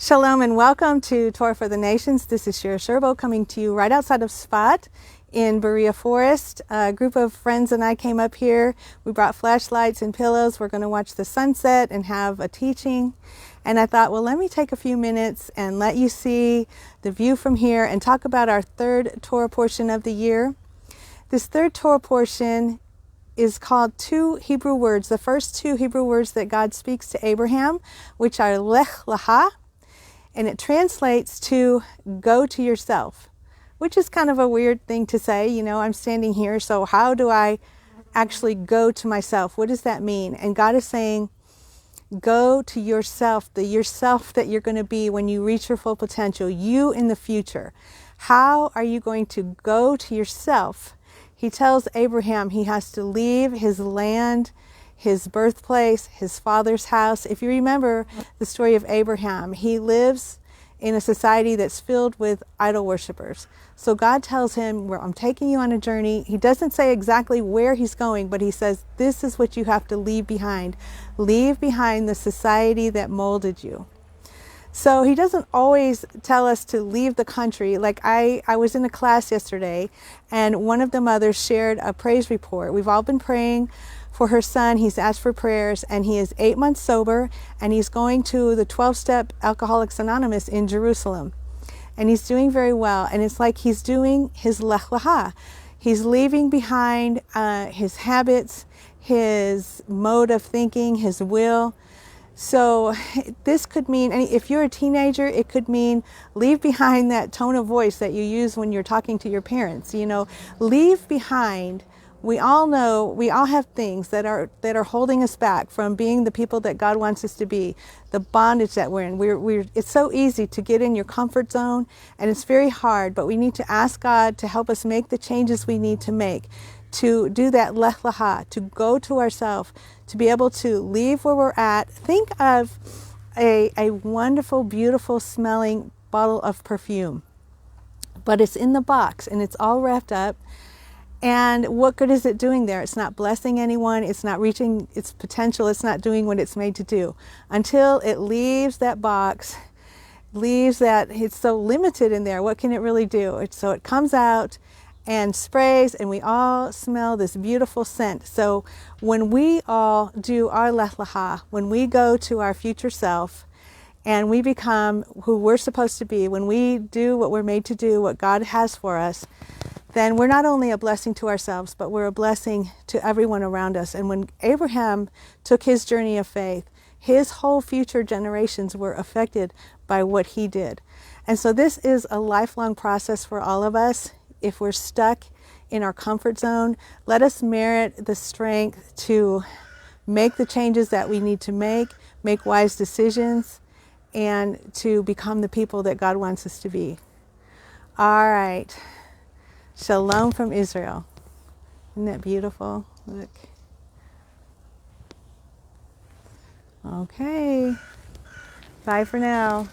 Shalom and welcome to Torah for the Nations. This is Shira Sherbo coming to you right outside of Sfat in Berea Forest. A group of friends and I came up here. We brought flashlights and pillows. We're going to watch the sunset and have a teaching. And I thought, well, let me take a few minutes and let you see the view from here and talk about our third Torah portion of the year. This third Torah portion is called two Hebrew words. The first two Hebrew words that God speaks to Abraham, which are lech lecha, and it translates to go to yourself, which is kind of a weird thing to say. You know, I'm standing here, so how do I actually go to myself? What does that mean? And God is saying, go to yourself, the yourself that you're going to be when you reach your full potential, you in the future. How are you going to go to yourself? He tells Abraham he has to leave his land, his birthplace, his father's house. If you remember the story of Abraham, he lives in a society that's filled with idol worshipers. So God tells him, well, I'm taking you on a journey. He doesn't say exactly where he's going, but he says, this is what you have to leave behind. Leave behind the society that molded you. So he doesn't always tell us to leave the country. Like I was in a class yesterday, and one of the mothers shared a praise report. We've all been praying for her son. He's asked for prayers, and he is 8 months sober, and he's going to the 12-step Alcoholics Anonymous in Jerusalem. And he's doing very well, and it's like he's doing his lech lecha. He's leaving behind his habits, his mode of thinking, his will. So this could mean, if you're a teenager, it could mean leave behind that tone of voice that you use when you're talking to your parents. You know, leave behind. We all know, we all have things that are holding us back from being the people that God wants us to be. The bondage that we're in. It's so easy to get in your comfort zone, and it's very hard. But we need to ask God to help us make the changes we need to make, to do that lech lecha, to go to ourselves, to be able to leave where we're at. Think of a wonderful, beautiful smelling bottle of perfume, but it's in the box and it's all wrapped up. And what good is it doing there? It's not blessing anyone. It's not reaching its potential. It's not doing what it's made to do until it leaves that box, leaves that. It's so limited in there. What can it really do? So it comes out and sprays, and we all smell this beautiful scent. So when we all do our lech lecha, when we go to our future self and we become who we're supposed to be, when we do what we're made to do, what God has for us, then we're not only a blessing to ourselves, but we're a blessing to everyone around us. And when Abraham took his journey of faith, his whole future generations were affected by what he did. And so this is a lifelong process for all of us. If we're stuck in our comfort zone, let us merit the strength to make the changes that we need to make wise decisions, and to become the people that God wants us to be. All right. Shalom from Israel. Isn't that beautiful? Look. Okay. Bye for now.